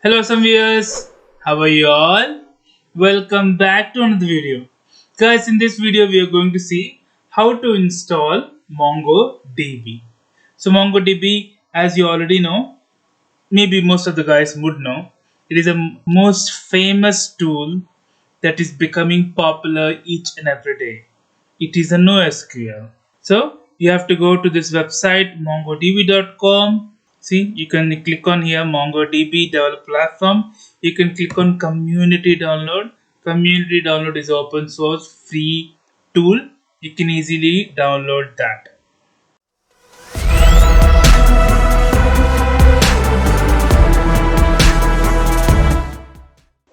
Hello some viewers, how are you all? Welcome back to another video. Guys, in this video we are going to see how to install MongoDB. So MongoDB, as you already know, maybe most of the guys would know, it is a most famous tool that is becoming popular each and every day. It is a NoSQL. So you have to go to this website mongodb.com. See, you can click on here MongoDB develop platform. You can click on community download. Community download is open source free tool. You can easily download that.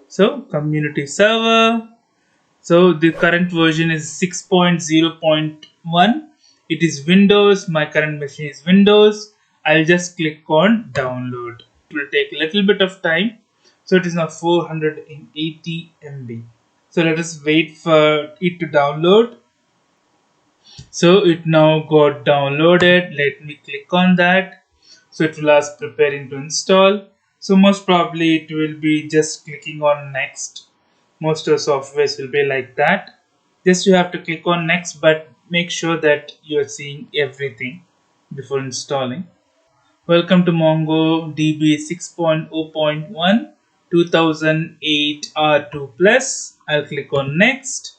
So community server. So the current version is 6.0.1. It is Windows. My current machine is Windows. I'll just click on download. It will take a little bit of time. So it is now 480 MB. So let us wait for it to download. So it now got downloaded. Let me click on that. So it will ask preparing to install. So most probably it will be just clicking on next. Most of the softwares will be like that. Just you have to click on next, but make sure that you are seeing everything before installing. Welcome to MongoDB 6.0.1 2008 R2 plus. I'll click on next.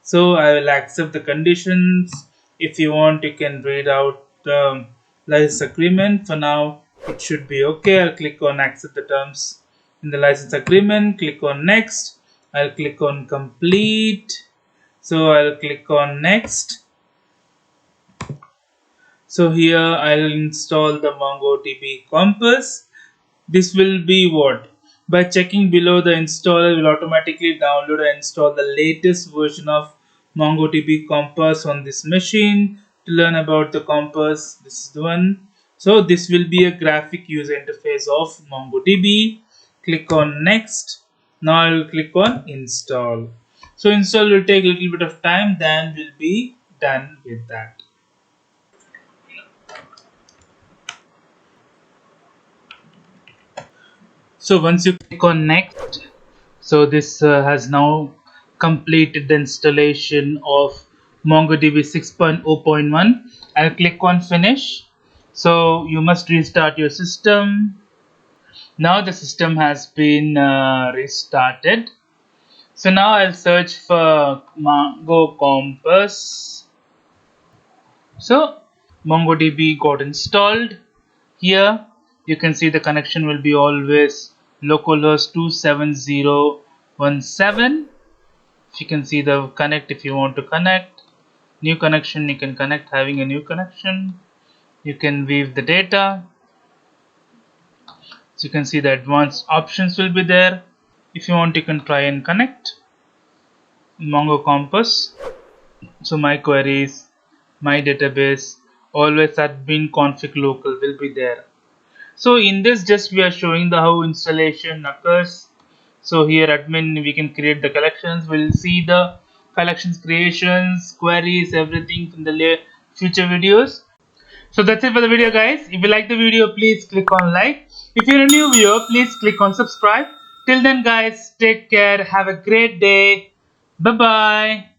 So I will accept the conditions. If you want, you can read out the license agreement. For now, it should be okay. I'll click on accept the terms in the license agreement. Click on next. I'll click on complete. So I'll click on next. So here I'll install the MongoDB Compass. This will be what? By checking below, the installer will automatically download and install the latest version of MongoDB Compass on this machine. To learn about the Compass, this is the one. So this will be a graphic user interface of MongoDB. Click on next. Now I will click on install. So install will take a little bit of time, then we'll be done with that. So once you click on next, so this has now completed the installation of MongoDB 6.0.1. I'll click on finish. So you must restart your system. Now the system has been restarted. So now I'll search for Mongo Compass. So MongoDB got installed. Here you can see the connection will be always localhost 27017. If you can see the connect, if you want to connect, new connection, you can connect having a new connection. You can weave the data. So you can see the advanced options will be there. If you want, you can try and connect Mongo Compass. So my queries, my database, always admin config local will be there. So in this, just we are showing the how installation occurs. So here admin, we can create the collections. We'll see the collections creations, queries, everything in the future videos. So that's it for the video, guys. If you like the video, please click on like. If you're a new viewer, please click on subscribe. Till then, guys, take care. Have a great day. Bye bye.